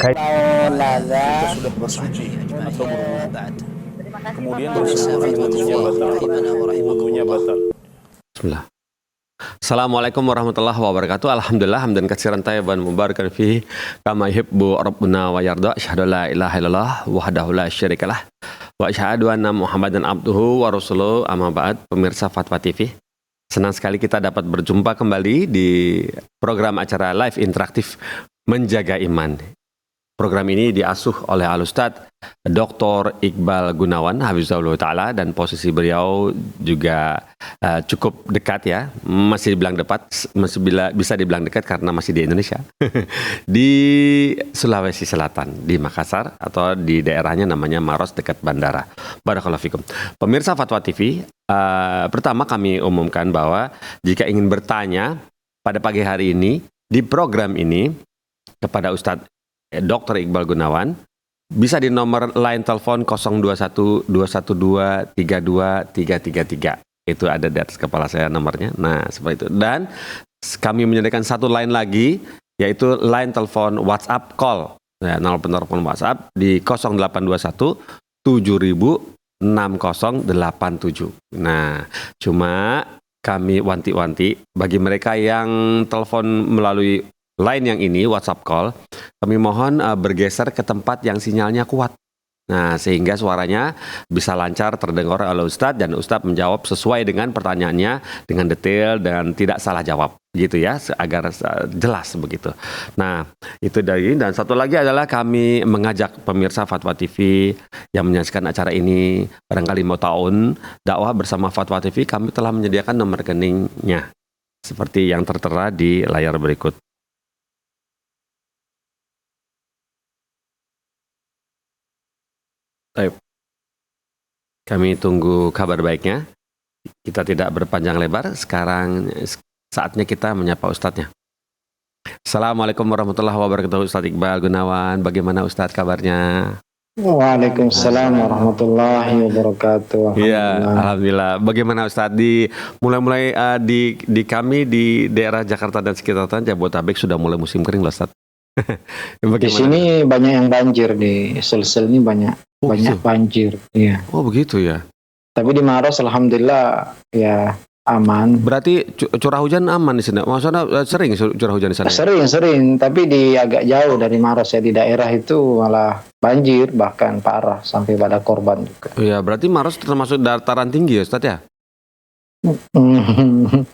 Kita Laza. sudah bersuci atau berwudu, Terima kasih kemudian Bapak. bersuci wudunya batal. Wudunya batal. Bismillah. Assalamualaikum warahmatullahi wabarakatuh. Alhamdulillah hamdan katsiran thayyiban mubarakan fihi kama yuhibbu rabbuna wa yarda. Asyhadu la ilaha illallah wahdahu la syarikalah wa asyhadu anna Muhammadan abduhu wa rasuluhu. Amma ba'd. Pemirsa Fatwa TV, senang sekali kita dapat berjumpa kembali di program acara live interaktif Menjaga Iman. Program ini diasuh oleh Al-Ustadz Dr. Iqbal Gunawan Hafizahullah Ta'ala, dan posisi beliau juga cukup dekat ya, masih dibilang bisa dibilang dekat karena masih di Indonesia di Sulawesi Selatan, di Makassar, atau di daerahnya namanya Maros dekat bandara. Barakallahu fikum. Pemirsa Fatwa TV, pertama kami umumkan bahwa jika ingin bertanya pada pagi hari ini di program ini kepada Ustadz Dr. Iqbal Gunawan, bisa di nomor line telepon 021 212 32333. Itu ada di atas kepala saya nomornya. Nah, seperti itu. Dan kami menyediakan satu line lagi, yaitu line telepon WhatsApp call. Ya, telepon WhatsApp di 0821 7000 6087. Nah, cuma kami wanti-wanti bagi mereka yang telepon melalui line yang ini, WhatsApp call, kami mohon bergeser ke tempat yang sinyalnya kuat. Nah, sehingga suaranya bisa lancar terdengar oleh Ustadz, dan Ustadz menjawab sesuai dengan pertanyaannya dengan detail dan tidak salah jawab, gitu ya, agar jelas begitu. Nah, itu dari, dan satu lagi adalah kami mengajak pemirsa Fatwa TV yang menyaksikan acara ini barangkali mau tahun dakwah bersama Fatwa TV, kami telah menyediakan nomor rekeningnya seperti yang tertera di layar berikut. Baik. Kami tunggu kabar baiknya. Kita tidak berpanjang lebar. Sekarang saatnya kita menyapa Ustadznya. Assalamualaikum warahmatullahi wabarakatuh. Ustadz Iqbal Gunawan. Bagaimana Ustadz kabarnya? Waalaikumsalam warahmatullahi wabarakatuh. Iya, alhamdulillah. Bagaimana Ustadz mulai di kami di daerah Jakarta dan sekitarnya, Jabodetabek sudah mulai musim kering loh Ustadz. Di sini banyak yang banjir, di Sulsel ini banyak gitu? banjir. Iya. Oh begitu ya. Tapi di Maros alhamdulillah ya aman. Berarti curah hujan aman di sana. Maksudnya sering curah hujan di sana? Sering, tapi di agak jauh dari Maros ya, di daerah itu malah banjir, bahkan parah sampai pada korban juga. Iya, berarti Maros termasuk dataran tinggi ya Ustadz ya?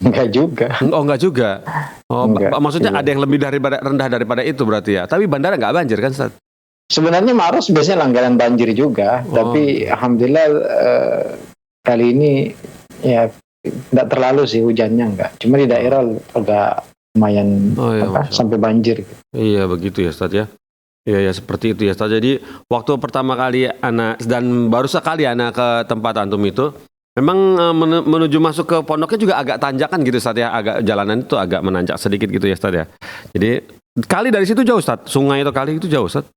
Enggak juga. Oh enggak juga. Oh, Enggak, maksudnya iya. ada yang lebih rendah daripada itu berarti ya. Tapi bandara enggak banjir kan Ustaz? Sebenarnya Maros biasanya langganan banjir juga, tapi alhamdulillah kali ini ya enggak terlalu sih hujannya, enggak. Cuma di daerah agak lumayan sampai banjir. Iya begitu ya Ustaz ya. Iya ya, seperti itu ya Ustaz. Jadi waktu pertama kali anak, dan baru sekali anak ke tempat antum itu, memang menuju masuk ke pondoknya juga agak tanjakan gitu Ustaz ya, agak jalanan itu agak menanjak sedikit gitu ya Ustaz ya. Jadi kali dari situ jauh Ustaz, sungai atau kali itu jauh Ustaz?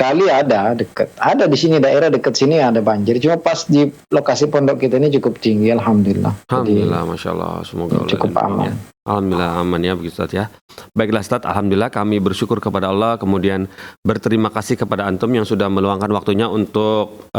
Kali ada dekat, ada di sini daerah dekat sini ada banjir. Cuma pas di lokasi pondok kita ini cukup tinggi, alhamdulillah. Alhamdulillah, masya Allah, semoga cukup aman. Alhamdulillah aman ya begitu Ustaz ya. Baiklah Ustaz, alhamdulillah kami bersyukur kepada Allah, kemudian berterima kasih kepada antum yang sudah meluangkan waktunya untuk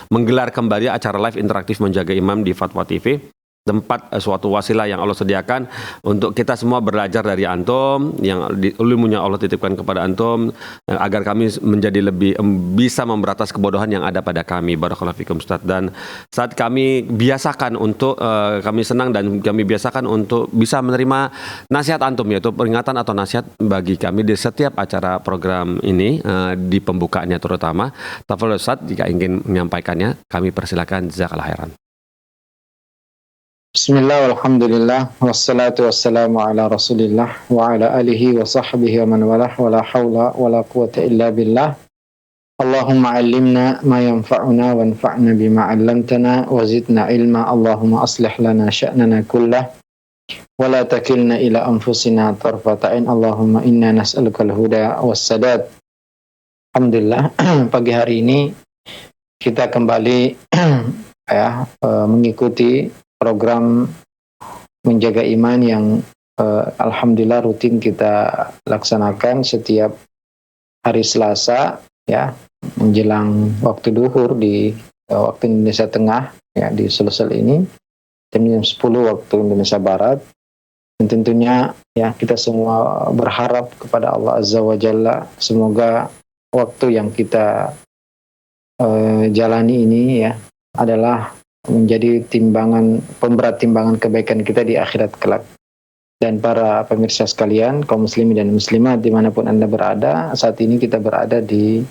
menggelar kembali acara live interaktif Menjaga Imam di Fatwa TV. Tempat suatu wasilah yang Allah sediakan untuk kita semua belajar dari antum, yang ilmunya Allah titipkan kepada antum, agar kami menjadi lebih bisa memberantas kebodohan yang ada pada kami. Barakallahu fikum Ustaz. Dan saat kami biasakan untuk kami senang dan kami biasakan untuk bisa menerima nasihat antum, yaitu peringatan atau nasihat bagi kami di setiap acara program ini, di pembukaannya terutama. Tafadhol Ustaz, jika ingin menyampaikannya kami persilakan. Jazakallahu khairan. Bismillah, walhamdulillah, wassalatu wassalamu ala rasulillah wa ala alihi wa sahbihi wa man walah, wa la hawla wa la quwata illa billah. Allahumma allimna ma yanfa'una wanfa'na bima 'allamtana wa zidna ilma. Allahumma aslih lana sya'nana kullah wa la takilna ila anfusina tarfata ain. Allahumma inna nas'aluka al-huda was-sadad. Alhamdulillah, pagi hari ini kita kembali mengikuti program Menjaga Iman yang alhamdulillah rutin kita laksanakan setiap hari Selasa ya, menjelang waktu duhur di waktu Indonesia Tengah ya, di Sulsel ini jam 10 waktu Indonesia Barat. Dan tentunya ya, kita semua berharap kepada Allah Azza wa Jalla, semoga waktu yang kita jalani ini ya adalah menjadi pemberat timbangan kebaikan kita di akhirat kelak. Dan para pemirsa sekalian, kaum muslimin dan muslimat dimanapun Anda berada, saat ini kita berada di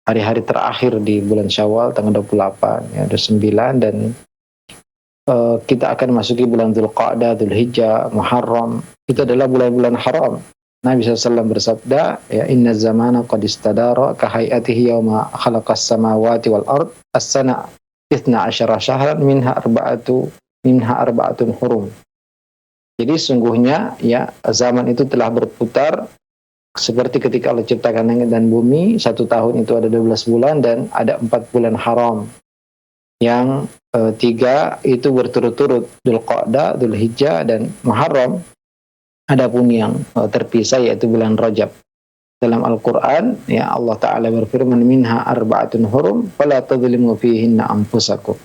hari-hari terakhir di bulan Syawal, tanggal 28 ya, 29, dan kita akan masuki bulan Dzulqa'dah, Dzulhijjah, Muharram. Itu adalah bulan-bulan haram. Nabi SAW bersabda, ya, inna zamana qad istadara ka hayatihi yawma khalaqas samawati wal ard as-sana 12 syahran minha arba'atun hurum. Jadi sungguhnya ya, zaman itu telah berputar seperti ketika Allah ciptakan langit dan bumi. 1 tahun itu ada 12 bulan dan ada 4 bulan haram. Yang 3 itu berturut-turut, Dzulqa'dah, Dzulhijjah, dan Muharram. Adapun yang terpisah yaitu bulan Rajab. Dalam Al-Quran ya, Allah Ta'ala berfirman, minha arba'atun hurum fala tadhlimu fihinna anfusakum.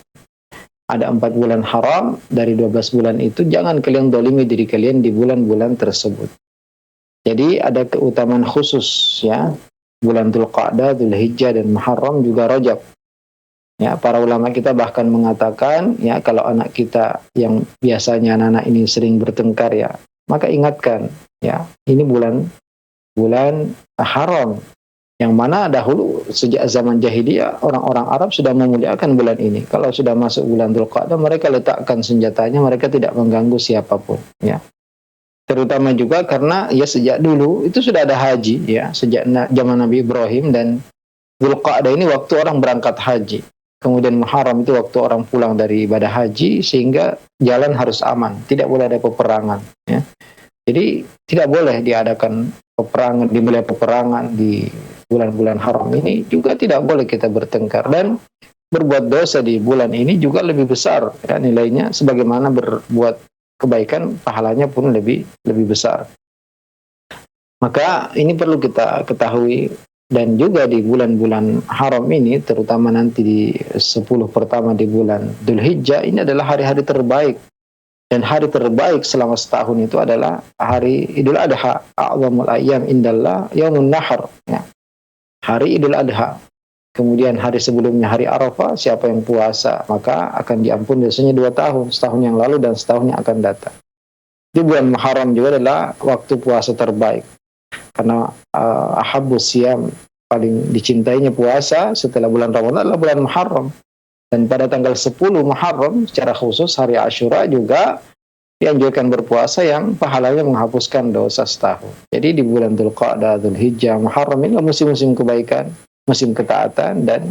Ada 4 bulan haram, dari 12 bulan itu jangan kalian dolimi diri kalian di bulan-bulan tersebut. Jadi ada keutamaan khusus ya, bulan Dzulqa'dah, Dzulhijjah, dan Muharram, juga Rajab. Ya, para ulama kita bahkan mengatakan ya, kalau anak kita yang biasanya anak-anak ini sering bertengkar ya, maka ingatkan ya, ini bulan haram, yang mana dahulu sejak zaman jahiliyah orang-orang Arab sudah memuliakan bulan ini. Kalau sudah masuk bulan Dzulqa'dah, mereka letakkan senjatanya, mereka tidak mengganggu siapapun ya. Terutama juga karena ya sejak dulu itu sudah ada haji ya, sejak zaman Nabi Ibrahim, dan Dzulqa'dah ini waktu orang berangkat haji. Kemudian Muharram itu waktu orang pulang dari ibadah haji, sehingga jalan harus aman, tidak boleh ada peperangan ya. Jadi tidak boleh diadakan peperangan di bulan-bulan haram ini. Juga tidak boleh kita bertengkar, dan berbuat dosa di bulan ini juga lebih besar ya, nilainya, sebagaimana berbuat kebaikan pahalanya pun lebih besar. Maka ini perlu kita ketahui. Dan juga di bulan-bulan haram ini, terutama nanti di 10 pertama di bulan Dzulhijjah, ini adalah hari-hari terbaik. Dan hari terbaik selama setahun itu adalah hari Idul Adha. A'zamul ayyam indallah yaumun nahar ya, hari Idul Adha. Kemudian hari sebelumnya hari Arafah, siapa yang puasa maka akan diampun dosanya 2 tahun, setahun yang lalu dan setahun yang akan datang. Di bulan Muharram juga adalah waktu puasa terbaik. Karena ahabbus siyam, paling dicintainya puasa setelah bulan Ramadan adalah bulan Muharram. Dan pada tanggal 10 Muharram secara khusus hari Asyura juga dianjurkan berpuasa, yang pahalanya menghapuskan dosa setahun. Jadi di bulan Dzulqa'dah, Dzulhijjah, Muharram ini musim-musim kebaikan, musim ketaatan, dan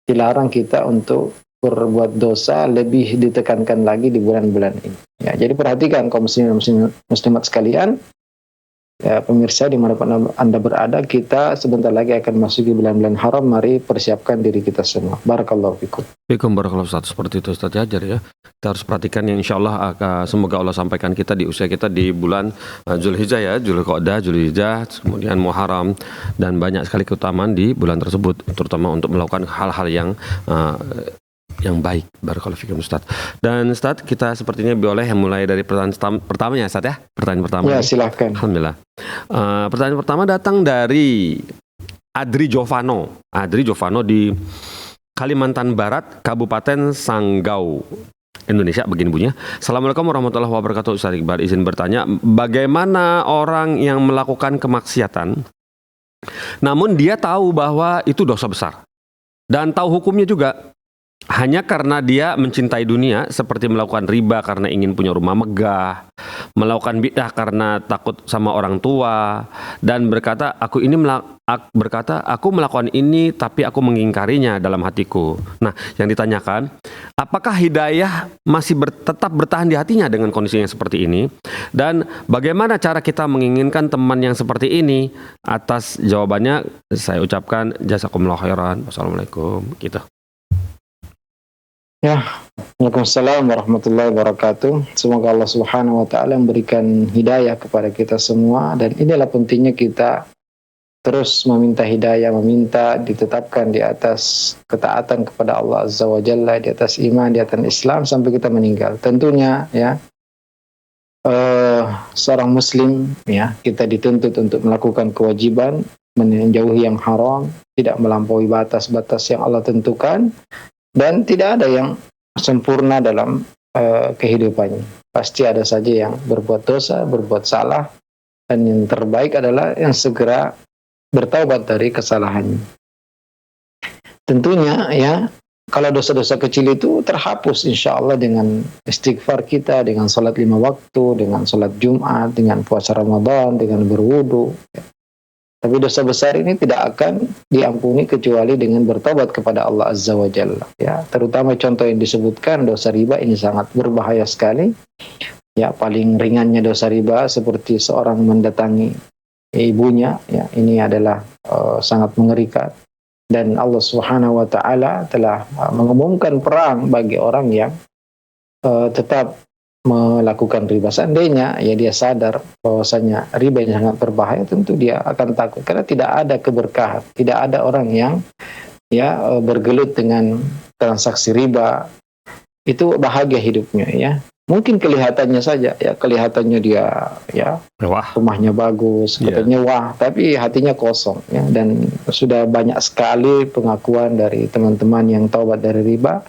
dilarang kita untuk berbuat dosa lebih ditekankan lagi di bulan-bulan ini. Ya, jadi perhatikan kaum muslimat sekalian. Ya, pemirsa dimanapun Anda berada, kita sebentar lagi akan masuk di bulan-bulan haram. Mari persiapkan diri kita semua. Barakallahu fikum. Barakallahu Ustaz. Seperti itu Ustaz ajar ya. Kita harus perhatikan yang insya Allah semoga Allah sampaikan kita di usia kita di bulan Dzulhijjah ya, Dzulqa'dah, Dzulhijjah, kemudian Muharram, dan banyak sekali keutamaan di bulan tersebut, terutama untuk melakukan hal-hal yang baik. Barakallahu fikum Ustaz. Dan Ustaz, kita sepertinya boleh mulai dari pertanyaan pertamanya Ustaz ya. Pertanyaan pertama. Ya, silahkan. Alhamdulillah. Pertanyaan pertama datang dari Adri Jovano. Adri Jovano di Kalimantan Barat, Kabupaten Sanggau, Indonesia. Begini bunyinya. Assalamualaikum warahmatullahi wabarakatuh. Ustaz Iqbal, izin bertanya, bagaimana orang yang melakukan kemaksiatan namun dia tahu bahwa itu dosa besar dan tahu hukumnya juga, hanya karena dia mencintai dunia, seperti melakukan riba karena ingin punya rumah megah, melakukan bid'ah karena takut sama orang tua, dan berkata aku melakukan ini tapi aku mengingkarinya dalam hatiku. Nah, yang ditanyakan, apakah hidayah masih tetap bertahan di hatinya dengan kondisi yang seperti ini? Dan bagaimana cara kita menginginkan teman yang seperti ini? Atas jawabannya saya ucapkan jazakumullah khairan. Wassalamualaikum. Gitu. Ya, Waalaikumsalam warahmatullahi wabarakatuh. Semoga Allah Subhanahu wa taala memberikan hidayah kepada kita semua, dan inilah pentingnya kita terus meminta hidayah, meminta ditetapkan di atas ketaatan kepada Allah Azza wa Jalla, di atas iman, di atas Islam sampai kita meninggal. Tentunya ya seorang muslim ya, kita dituntut untuk melakukan kewajiban, menjauhi yang haram, tidak melampaui batas-batas yang Allah tentukan, dan tidak ada yang sempurna dalam kehidupannya. Pasti ada saja yang berbuat dosa, berbuat salah, dan yang terbaik adalah yang segera bertaubat dari kesalahannya. Tentunya ya, kalau dosa-dosa kecil itu terhapus insya Allah dengan istighfar kita, dengan salat 5 waktu, dengan salat Jumat, dengan puasa Ramadan, dengan berwudu. Tapi dosa besar ini tidak akan diampuni kecuali dengan bertobat kepada Allah Azza wa Jalla. Ya, terutama contoh yang disebutkan, dosa riba ini sangat berbahaya sekali. Ya, paling ringannya dosa riba seperti seorang mendatangi ibunya, ya, ini adalah sangat mengerikan. Dan Allah Subhanahu wa taala telah mengumumkan perang bagi orang yang tetap melakukan riba. Seandainya ya dia sadar bahwasanya riba ini sangat berbahaya, tentu dia akan takut karena tidak ada keberkahan, tidak ada orang yang ya bergelut dengan transaksi riba itu bahagia hidupnya ya. Mungkin kelihatannya saja ya, kelihatannya dia ya Wah. rumahnya bagus, katanya wah, tapi hatinya kosong ya. Dan sudah banyak sekali pengakuan dari teman-teman yang taubat dari riba,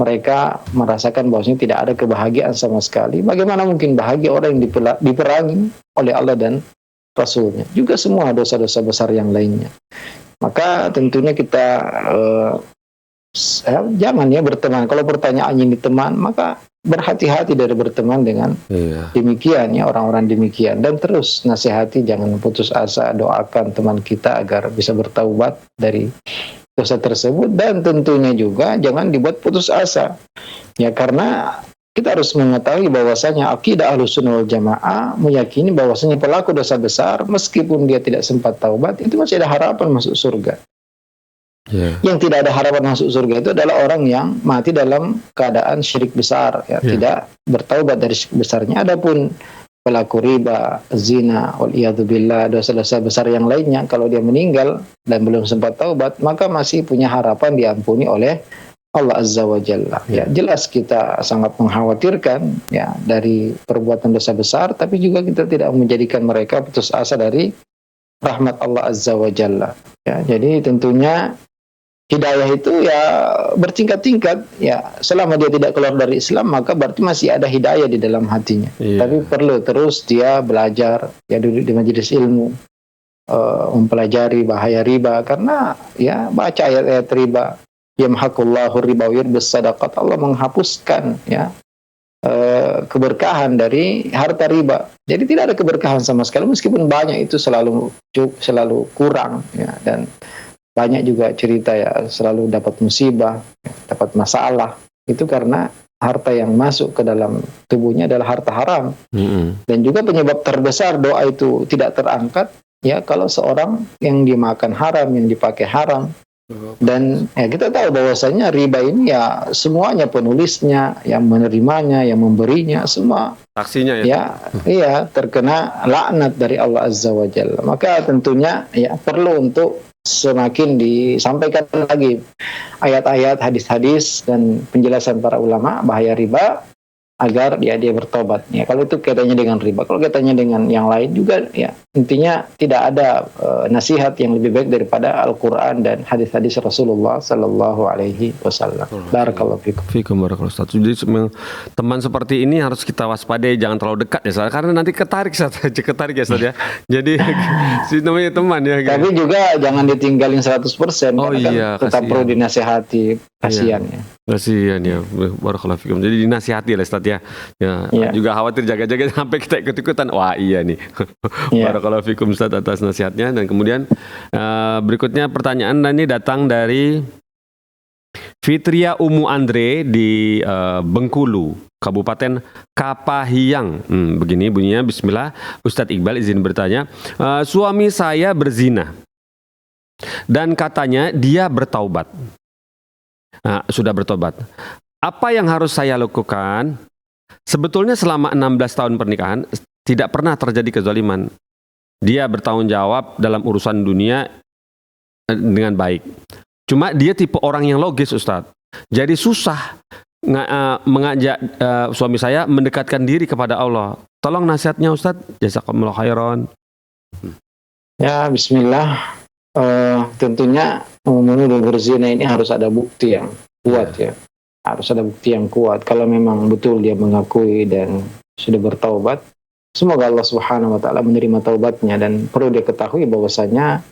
mereka merasakan bahwasanya tidak ada kebahagiaan sama sekali. Bagaimana mungkin bahagia orang yang diperangi oleh Allah dan Rasulnya, juga semua dosa-dosa besar yang lainnya. Maka tentunya kita jangan ya berteman. Kalau pertanyaannya ini teman, maka berhati-hati dari berteman dengan demikian ya, orang-orang demikian. Dan terus nasihati, jangan putus asa, doakan teman kita agar bisa bertaubat dari dosa tersebut. Dan tentunya juga jangan dibuat putus asa ya, karena kita harus mengetahui bahwasanya akidah Ahlussunnah wal Jamaah meyakini bahwasanya pelaku dosa besar meskipun dia tidak sempat taubat itu masih ada harapan masuk surga. Yang tidak ada harapan masuk surga itu adalah orang yang mati dalam keadaan syirik besar ya, tidak bertaubat dari syirik besarnya. Adapun pelaku riba, zina, waliyadzubillah, dosa-dosa besar yang lainnya, kalau dia meninggal dan belum sempat taubat, maka masih punya harapan diampuni oleh Allah Azza wa Jalla. Ya, jelas kita sangat mengkhawatirkan ya dari perbuatan dosa besar, tapi juga kita tidak menjadikan mereka putus asa dari rahmat Allah Azza wa Jalla. Ya, jadi tentunya hidayah itu ya bertingkat-tingkat ya. Selama dia tidak keluar dari Islam, maka berarti masih ada hidayah di dalam hatinya. Tapi perlu terus dia belajar ya, duduk di majelis ilmu, mempelajari bahaya riba, karena ya baca ayat-ayat riba, yamhaqullahu riba wa yurbis sadaqat, Allah menghapuskan ya keberkahan dari harta riba. Jadi tidak ada keberkahan sama sekali, meskipun banyak itu selalu kurang ya. Dan banyak juga cerita ya, selalu dapat musibah, dapat masalah, itu karena harta yang masuk ke dalam tubuhnya adalah harta haram. Dan juga penyebab terbesar doa itu tidak terangkat ya, kalau seorang yang dimakan haram, yang dipakai haram. Dan ya kita tahu bahwasanya riba ini ya semuanya, penulisnya, yang menerimanya, yang memberinya, semua saksinya ya. Iya, terkena laknat dari Allah Azza wa Jalla. Maka tentunya ya perlu untuk semakin disampaikan lagi ayat-ayat, hadis-hadis dan penjelasan para ulama bahaya riba agar dia bertobat. Ya, kalau itu kaitannya dengan riba. Kalau kaitannya dengan yang lain juga ya, intinya tidak ada nasihat yang lebih baik daripada Al-Qur'an dan hadis-hadis Rasulullah sallallahu alaihi wasallam. Barakallahu fikum. Fikum barakallahu. Jadi teman seperti ini harus kita waspadai, jangan terlalu dekat ya, karena nanti ketarik ya Ustaz ya. Jadi si namanya teman ya. Tapi juga jangan ditinggalin 100%. Oh iya, kan tetap perlu dinasihati, kasihan ya. Kasihan ya. Barakallahu fikum. Jadi dinasihati lah Ustaz ya. Juga khawatir jaga-jaga sampai kita ikut-ikutan. Wah iya nih. Barakallahu fikum Ustaz atas nasihatnya. Dan kemudian berikutnya pertanyaan ini datang dari Fitria Umu Andre di Bengkulu, Kabupaten Kapahiyang. Begini bunyinya, bismillah. Ustadz Iqbal izin bertanya, suami saya berzina dan katanya dia bertaubat. Sudah bertobat. Apa yang harus saya lakukan? Sebetulnya selama 16 tahun pernikahan tidak pernah terjadi kezaliman. dia bertanggung jawab dalam urusan dunia dengan baik. Cuma dia tipe orang yang logis, Ustadz. Jadi susah mengajak suami saya mendekatkan diri kepada Allah. Tolong nasihatnya, Ustadz. Jazakumullah khairan. Ya, bismillah. Tentunya menuduh berzina ini harus ada bukti yang kuat ya. Harus ada bukti yang kuat. Kalau memang betul dia mengakui dan sudah bertaubat, semoga Allah Subhanahu wa taala menerima taubatnya. Dan perlu diketahui bahwasanya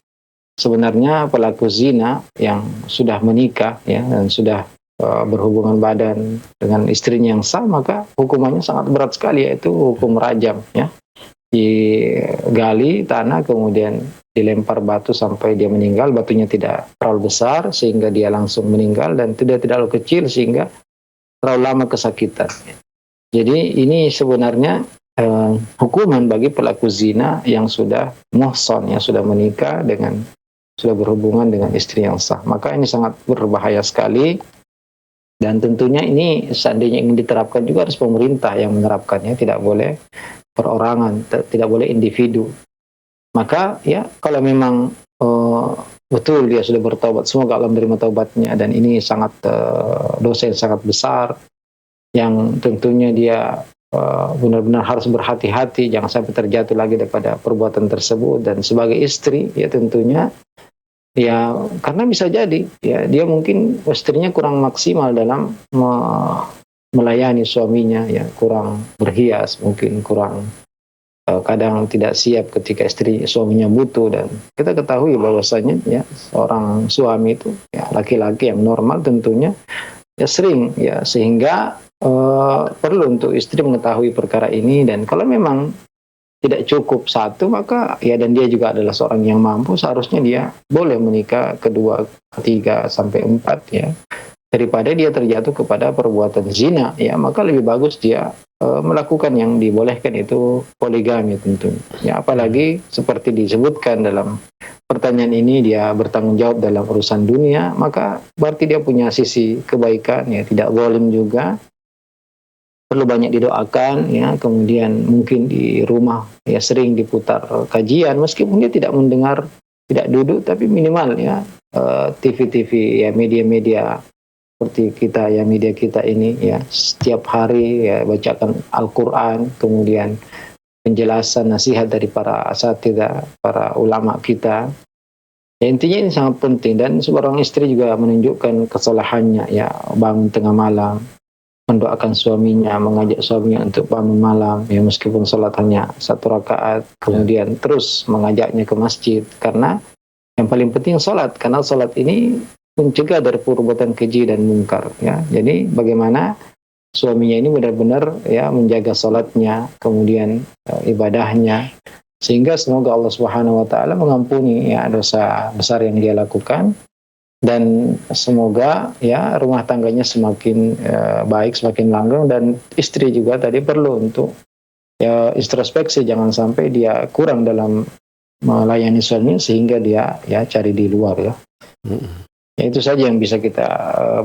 sebenarnya pelaku zina yang sudah menikah ya dan sudah berhubungan badan dengan istrinya yang sah, maka hukumannya sangat berat sekali, yaitu hukum rajam ya. Digali tanah kemudian dilempar batu sampai dia meninggal. Batunya tidak terlalu besar sehingga dia langsung meninggal, dan tidak terlalu kecil sehingga terlalu lama kesakitan. Jadi ini sebenarnya hukuman bagi pelaku zina yang sudah muhsan, yang sudah menikah dengan, sudah berhubungan dengan istri yang sah. Maka ini sangat berbahaya sekali, dan tentunya ini seandainya ingin diterapkan juga harus pemerintah yang menerapkannya, tidak boleh perorangan, tidak boleh individu. Maka ya kalau memang betul dia sudah bertaubat, semoga Allah menerima taubatnya, dan ini sangat dosa yang sangat besar yang tentunya dia benar-benar harus berhati-hati jangan sampai terjatuh lagi daripada perbuatan tersebut. Dan sebagai istri ya tentunya ya, karena bisa jadi ya dia mungkin istrinya kurang maksimal dalam melayani suaminya, ya kurang berhias, mungkin kurang kadang tidak siap ketika suaminya butuh. Dan kita ketahui bahwasanya ya seorang suami itu ya laki-laki yang normal tentunya ya sering ya, sehingga perlu untuk istri mengetahui perkara ini. Dan kalau memang tidak cukup satu, maka ya, dan dia juga adalah seorang yang mampu, seharusnya dia boleh menikah kedua, ketiga, sampai 4 ya, daripada dia terjatuh kepada perbuatan zina ya. Maka lebih bagus dia melakukan yang dibolehkan, itu poligami tentunya ya. Apalagi seperti disebutkan dalam pertanyaan ini, dia bertanggung jawab dalam urusan dunia, maka berarti dia punya sisi kebaikan ya, tidak zalim juga. Perlu banyak didoakan ya. Kemudian mungkin di rumah ya sering diputar kajian, meskipun dia tidak mendengar, tidak duduk, tapi minimal ya TV-TV ya, media-media seperti kita ya, media kita ini ya, setiap hari ya bacakan Al-Quran, kemudian penjelasan nasihat dari para asatidzah, para ulama kita ya. Intinya ini sangat penting. Dan seorang istri juga menunjukkan kesalahannya ya, bangun tengah malam, mendoakan suaminya, mengajak suaminya untuk bangun malam ya, meskipun sholat hanya 1 rakaat, kemudian terus mengajaknya ke masjid, karena yang paling penting sholat, karena sholat ini mencegah dari perbuatan keji dan mungkar ya. Jadi bagaimana suaminya ini benar-benar ya menjaga sholatnya, kemudian ibadahnya, sehingga semoga Allah Subhanahu wa taala mengampuni ya dosa besar yang dia lakukan. Dan semoga ya rumah tangganya semakin baik, semakin langgeng. Dan istri juga tadi perlu untuk ya introspeksi, jangan sampai dia kurang dalam melayani suami sehingga dia ya cari di luar ya. Ya itu saja yang bisa kita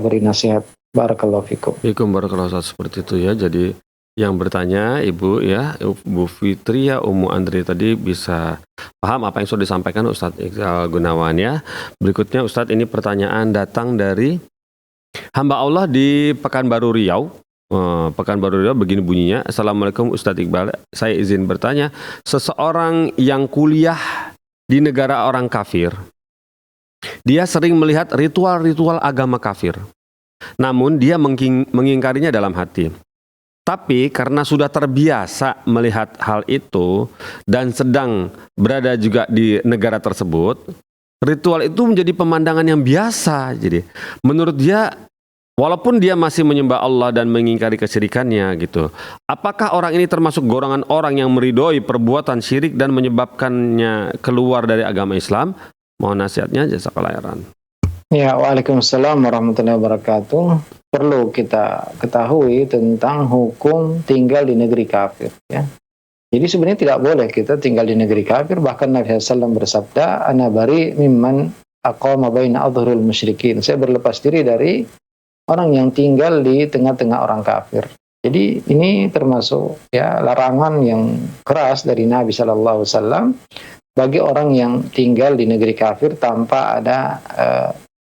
beri nasihat. Barakallahu fikum. Fikum barakallahu, seperti itu ya. Jadi yang bertanya Ibu ya, Ibu Fitri ya, Ummu Andri tadi bisa paham apa yang sudah disampaikan Ustadz Iqbal Gunawan ya. Berikutnya Ustadz, ini pertanyaan datang dari hamba Allah di Pekanbaru Riau. Pekanbaru Riau begini bunyinya. Assalamualaikum Ustadz Iqbal, saya izin bertanya, seseorang yang kuliah di negara orang kafir, dia sering melihat ritual-ritual agama kafir, namun dia mengingkarinya dalam hati. Tapi karena sudah terbiasa melihat hal itu dan sedang berada juga di negara tersebut, ritual itu menjadi pemandangan yang biasa. Jadi menurut dia, walaupun dia masih menyembah Allah dan mengingkari kesyirikannya gitu, apakah orang ini termasuk golongan orang yang meridhoi perbuatan syirik dan menyebabkannya keluar dari agama Islam? Mohon nasihatnya, jazakallahu khairan. Ya, waalaikumsalam warahmatullahi wabarakatuh. Perlu kita ketahui tentang hukum tinggal di negeri kafir ya. Jadi sebenarnya tidak boleh kita tinggal di negeri kafir. Bahkan Nabi SAW bersabda, ana bari mimman aqama baina adhuril musyrikin. Saya berlepas diri dari orang yang tinggal di tengah-tengah orang kafir. Jadi ini termasuk ya larangan yang keras dari Nabi Shallallahu Alaihi Wasallam bagi orang yang tinggal di negeri kafir tanpa ada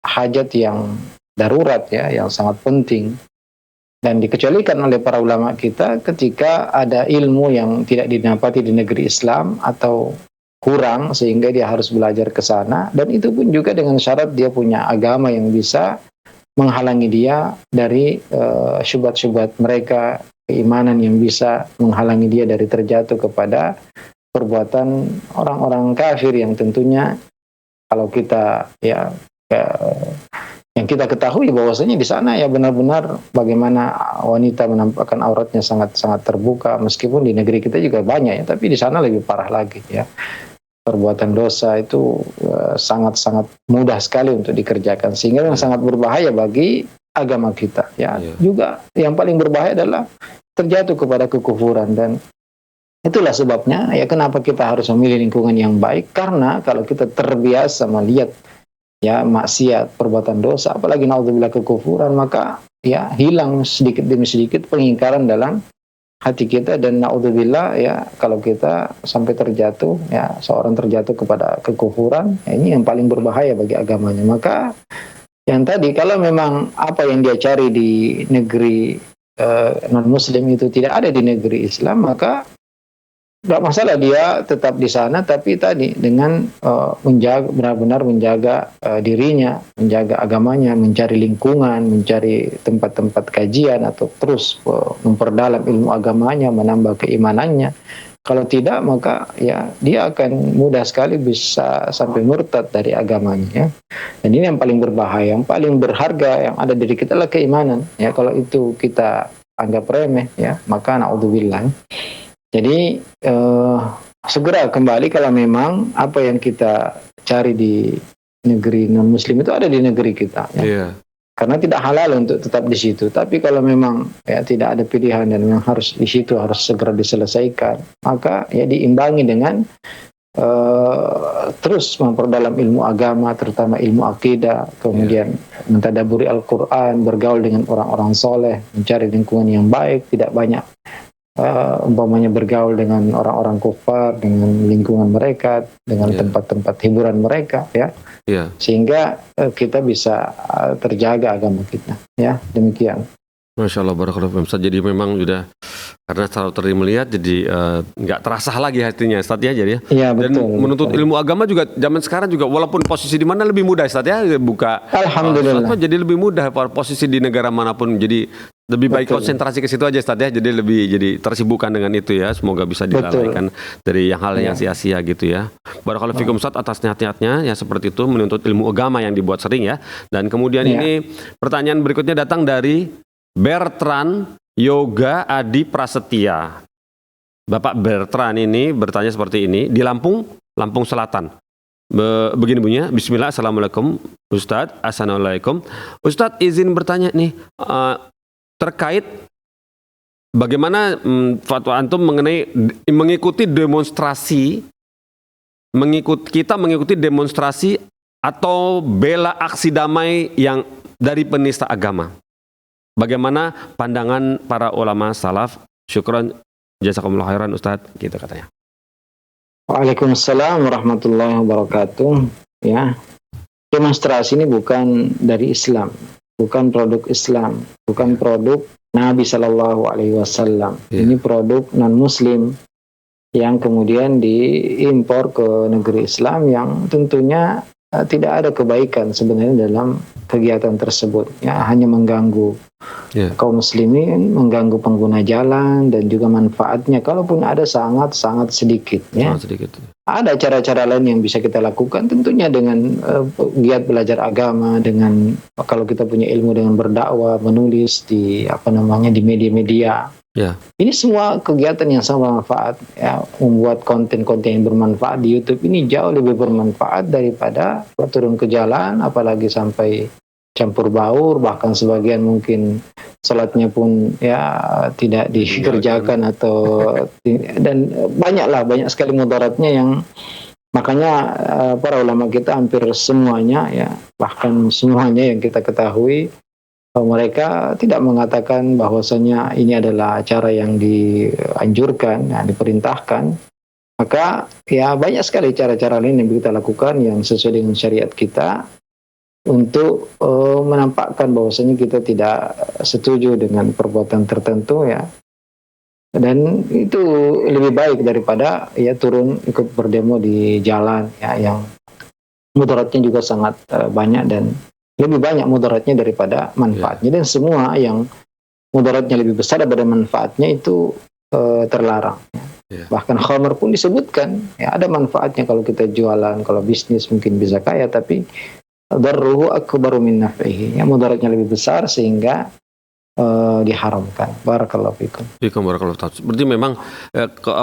hajat yang darurat ya, yang sangat penting. Dan dikecualikan oleh para ulama kita ketika ada ilmu yang tidak didapati di negeri Islam atau kurang sehingga dia harus belajar ke sana, dan itu pun juga dengan syarat dia punya agama yang bisa menghalangi dia dari syubhat-syubhat mereka, keimanan yang bisa menghalangi dia dari terjatuh kepada perbuatan orang-orang kafir yang tentunya kalau kita ya yang kita ketahui bahwasanya di sana ya benar-benar bagaimana wanita menampakkan auratnya sangat-sangat terbuka, meskipun di negeri kita juga banyak ya, tapi di sana lebih parah lagi ya. Perbuatan dosa itu sangat-sangat mudah sekali untuk dikerjakan, sehingga yang sangat berbahaya bagi agama kita ya. Juga yang paling berbahaya adalah terjatuh kepada kekufuran, dan itulah sebabnya ya kenapa kita harus memilih lingkungan yang baik, karena kalau kita terbiasa melihat ya maksiat, perbuatan dosa, apalagi naudzubillah kekufuran, maka ya hilang sedikit demi sedikit pengingkaran dalam hati kita, dan naudzubillah ya kalau kita sampai terjatuh ya, seorang terjatuh kepada kekufuran ya, ini yang paling berbahaya bagi agamanya. Maka yang tadi kalau memang apa yang dia cari di negeri non muslim itu tidak ada di negeri Islam, maka nggak masalah dia tetap di sana, tapi tadi dengan menjaga, benar-benar menjaga dirinya, menjaga agamanya, mencari lingkungan, mencari tempat-tempat kajian, atau terus memperdalam ilmu agamanya, menambah keimanannya. Kalau tidak, maka ya dia akan mudah sekali bisa sampai murtad dari agamanya ya. Dan ini yang paling berbahaya, yang paling berharga yang ada di diri kita adalah keimanan ya. Kalau itu kita anggap remeh ya, maka naudzubillah. Jadi segera kembali kalau memang apa yang kita cari di negeri non muslim itu ada di negeri kita ya. Karena tidak halal untuk tetap di situ. Tapi kalau memang ya tidak ada pilihan dan memang harus di situ, harus segera diselesaikan, maka ya diimbangi dengan terus memperdalam ilmu agama, terutama ilmu akidah, kemudian mentadaburi Al-Quran, bergaul dengan orang-orang soleh, mencari lingkungan yang baik, tidak banyak umpamanya bergaul dengan orang-orang kufar, dengan lingkungan mereka, dengan tempat-tempat hiburan mereka ya. Sehingga kita bisa terjaga agama kita ya, demikian. Masya Allah, barakallahu Ustaz. Jadi memang sudah, karena selalu tadi melihat jadi nggak terasa lagi hatinya Ustaz ya, jadi ya betul, dan menuntut ilmu agama juga zaman sekarang juga, walaupun posisi di mana lebih mudah Ustaz ya, buka alhamdulillah jadi lebih mudah posisi di negara manapun, jadi lebih baik konsentrasi ke situ aja Ustaz ya, jadi tersibukkan dengan itu ya, semoga bisa dilalaikan dari hal yang sia-sia gitu ya. Barakallahu fikum Ustaz atas niat-niatnya ya, seperti itu menuntut ilmu agama yang dibuat sering ya. Dan kemudian ini pertanyaan berikutnya datang dari Bertrand Yoga Adi Prasetya. Bapak Bertrand ini bertanya seperti ini, di Lampung Selatan. Begini bunyinya, Bismillah, Assalamualaikum Ustadz, Assalamualaikum Ustadz, izin bertanya nih terkait bagaimana fatwa antum mengenai mengikuti demonstrasi atau bela aksi damai yang dari penista agama. Bagaimana pandangan para ulama salaf? Syukran, jazakumullah khairan Ustadz, gitu katanya. Waalaikumsalam warahmatullahi wabarakatuh. Ya, demonstrasi ini bukan dari Islam, bukan produk Islam, bukan produk Nabi Shallallahu Alaihi Wasallam. Ini produk non Muslim yang kemudian diimpor ke negeri Islam, yang tentunya tidak ada kebaikan sebenarnya dalam kegiatan tersebut. Ya, hanya mengganggu kaum muslimin, mengganggu pengguna jalan, dan juga manfaatnya kalaupun ada sangat-sangat sedikit ya. Ada cara-cara lain yang bisa kita lakukan, tentunya dengan giat belajar agama, dengan kalau kita punya ilmu dengan berdakwah, menulis di di media-media. Ini semua kegiatan yang sangat bermanfaat ya. Membuat konten-konten yang bermanfaat di YouTube ini jauh lebih bermanfaat daripada turun ke jalan, apalagi sampai campur baur, bahkan sebagian mungkin salatnya pun ya tidak dikerjakan dan banyak sekali mudaratnya, yang makanya para ulama kita hampir semuanya ya, bahkan semuanya yang kita ketahui mereka tidak mengatakan bahwasanya ini adalah cara yang dianjurkan, diperintahkan. Maka ya banyak sekali cara-cara lain yang kita lakukan yang sesuai dengan syariat kita untuk menampakkan bahwasanya kita tidak setuju dengan perbuatan tertentu ya. Dan itu lebih baik daripada ya turun ikut berdemo di jalan ya, yang mudaratnya juga sangat banyak dan lebih banyak mudaratnya daripada manfaatnya. Dan semua yang mudaratnya lebih besar daripada manfaatnya itu terlarang. Bahkan khamr pun disebutkan ya, ada manfaatnya kalau kita jualan, kalau bisnis mungkin bisa kaya, tapi darruhu akbaru min naf'ihi, ya, mudaratnya lebih besar sehingga diharamkan. Barakallahu fikum. Barakallahu ta'ala. Berarti memang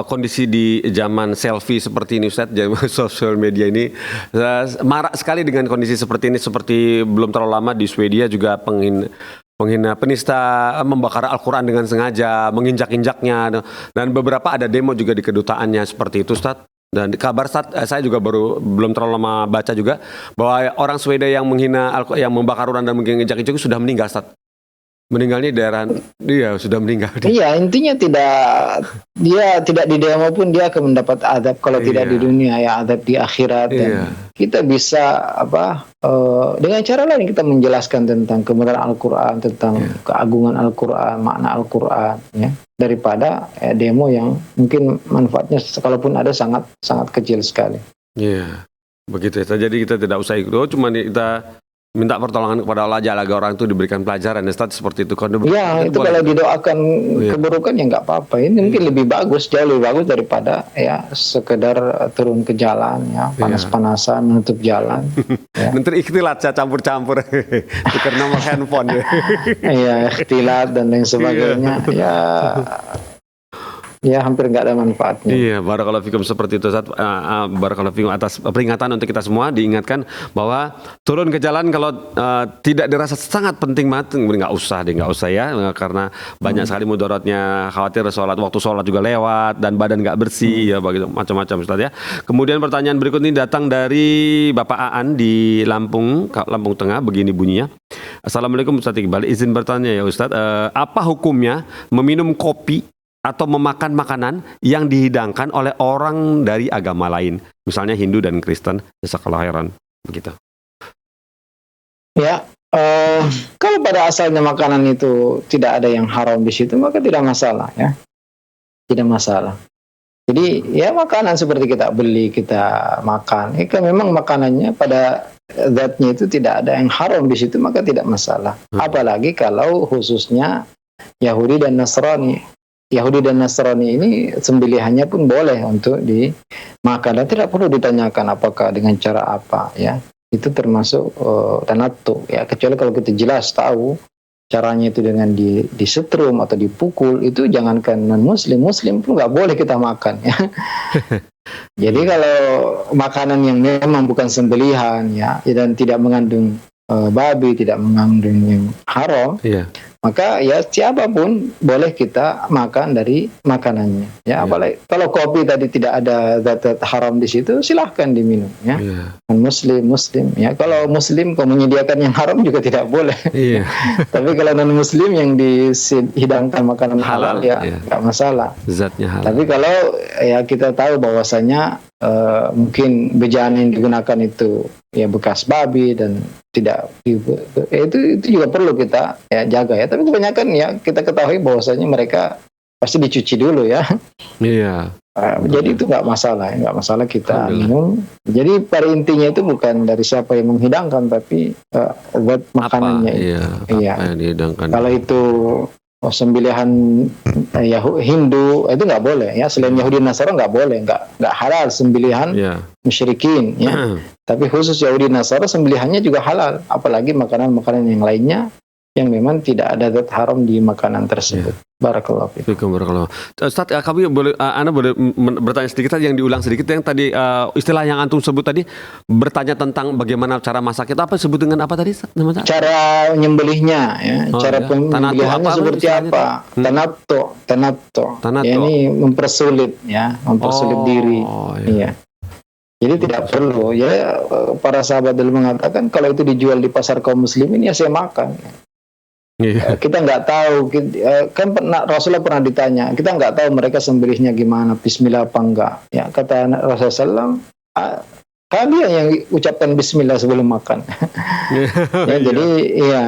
kondisi di zaman selfie seperti ini Ustaz, zaman sosial media ini marak sekali dengan kondisi seperti ini. Seperti belum terlalu lama di Swedia juga penghina penista membakar Al-Quran dengan sengaja, menginjak-injaknya, dan beberapa ada demo juga di kedutaannya seperti itu Ustaz. Dan kabar Ustaz, saya juga belum terlalu lama baca juga bahwa orang Swedia yang menghina yang membakar Quran dan menginjak-injak sudah meninggal Ustaz. Meninggalnya di daerah dia sudah meninggal. Iya, intinya dia tidak di demo pun dia akan mendapat adab kalau tidak di dunia ya, adab di akhirat. Dan kita bisa dengan cara lain kita menjelaskan tentang kebenaran Al-Quran, tentang keagungan Al-Quran, makna Al-Quran ya, daripada demo yang mungkin manfaatnya kalaupun ada sangat sangat kecil sekali. Iya. Begitu ya. Jadi kita tidak usah ikut, cuma kita minta pertolongan kepada Allah aja agar orang itu diberikan pelajaran. Ustaz seperti itu. Ya, itu kalau didoakan keburukan ya nggak apa-apa. Ini mungkin lebih bagus, jauh lebih bagus daripada ya sekedar turun ke jalan ya, panas-panasan menutup jalan. Ya. Nanti ikhtilat campur-campur tukar nomor handphone ya. Iya, ikhtilat dan lain sebagainya. Ya hampir nggak ada manfaatnya. Iya, barakallahu fikum seperti itu Ustaz. Barakallahu fikum atas peringatan untuk kita semua, diingatkan bahwa turun ke jalan kalau tidak dirasa sangat penting banget, nggak usah ya, karena banyak sekali mudaratnya, khawatir waktu sholat juga lewat dan badan nggak bersih ya, begitu macam-macam Ustaz ya. Kemudian pertanyaan berikut ini datang dari Bapak Aan di Lampung Tengah, begini bunyinya. Assalamualaikum Ustaz Iqbal, izin bertanya ya Ustaz, apa hukumnya meminum kopi atau memakan makanan yang dihidangkan oleh orang dari agama lain, misalnya Hindu dan Kristen, jazakallahu khairan, begitu. Ya, kalau pada asalnya makanan itu tidak ada yang haram di situ, maka tidak masalah ya, tidak masalah. Jadi ya makanan seperti kita beli, kita makan, kan memang makanannya pada zatnya itu tidak ada yang haram di situ, maka tidak masalah. Apalagi kalau khususnya Yahudi dan Nasrani. Yahudi dan Nasrani ini sembelihannya pun boleh untuk dimakan dan tidak perlu ditanyakan apakah dengan cara apa ya. Itu termasuk tanattu ya, kecuali kalau kita jelas tahu caranya itu dengan disetrum atau dipukul, itu jangankan non-muslim, muslim pun nggak boleh kita makan ya. Jadi kalau makanan yang memang bukan sembelihan ya dan tidak mengandung babi, tidak mengandung yang haram, maka ya siapapun boleh kita makan dari makanannya ya. Apalagi kalau kopi tadi tidak ada zat haram di situ, silahkan diminum ya. Non-muslim ya, kalau muslim kalau menyediakan yang haram juga tidak boleh. Tapi kalau non-muslim yang dihidangkan makanan halal ya nggak masalah, zatnya halal. Tapi kalau ya kita tahu bahwasanya mungkin bejana yang digunakan itu ya bekas babi dan tidak itu juga perlu kita ya jaga ya. Tapi kebanyakan ya kita ketahui bahwasanya mereka pasti dicuci dulu ya. Iya. Jadi itu nggak masalah kita minum. Jadi pada intinya itu bukan dari siapa yang menghidangkan, tapi buat makanannya. Iya. Yang dihidangkan. Kalau itu sembelihan Hindu itu nggak boleh ya. Selain Yahudi Nasrani nggak boleh, nggak halal sembelihan musyrikin ya. Tapi khusus Yahudi Nasrani sembelihannya juga halal, apalagi makanan-makanan yang lainnya yang memang tidak ada zat haram di makanan tersebut. Barakallahu fiikum. Ustaz, kami boleh bertanya sedikit yang diulang sedikit yang tadi istilah yang antum sebut tadi, bertanya tentang bagaimana cara masak itu, apa sebut dengan apa tadi? Cara nyembelihnya ya, cara penyembelihannya seperti apa? Tanattu. Ya, ini mempersulit diri. Iya. Jadi tidak perlu ya, para sahabat dulu mengatakan kalau itu dijual di pasar kaum muslimin ya saya makan. Iya. Kita nggak tahu, kan Rasulullah pernah ditanya, kita nggak tahu mereka sembelihnya gimana, Bismillah apa enggak. Ya kata Rasulullah SAW, kalian yang ucapkan Bismillah sebelum makan. Ya, jadi ya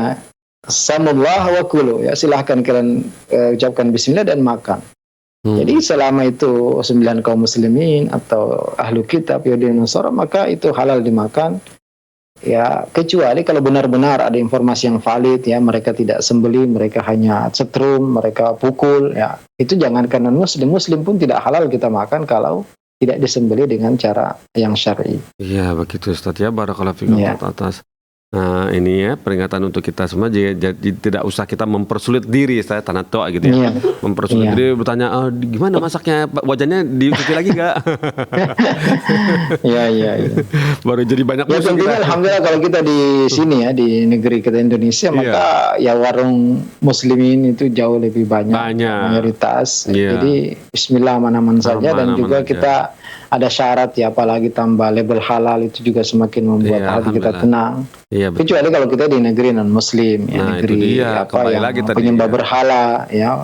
samullah wa kulu, ya silahkan kalian ucapkan Bismillah dan makan. Jadi selama itu 9 kaum muslimin atau ahlu kitab Yahudi dan Nasara, maka itu halal dimakan. Ya, kecuali kalau benar-benar ada informasi yang valid, ya mereka tidak sembelih, mereka hanya setrum, mereka pukul, ya itu jangankan non-muslim, muslim pun tidak halal kita makan kalau tidak disembelih dengan cara yang syar'i. Iya begitu Ustaz ya, barakallahu fikum atas ini ya peringatan untuk kita semua, jadi tidak usah kita mempersulit diri, saya tanatto gitu ya. Mempersulit diri bertanya gimana masaknya, wajahnya dicuci lagi nggak? Iya. Baru jadi banyak ya tentunya kita. Alhamdulillah kalau kita di sini ya di negeri kita Indonesia, maka ya warung muslimin itu jauh lebih banyak. Mayoritas. Jadi bismillah aman-aman saja, dan juga kita ada syarat ya, apalagi tambah label halal itu juga semakin membuat hati kita tenang. Iya, kecuali kalau kita di negeri non muslim, ya negeri apa yang penyembah berhala, ya.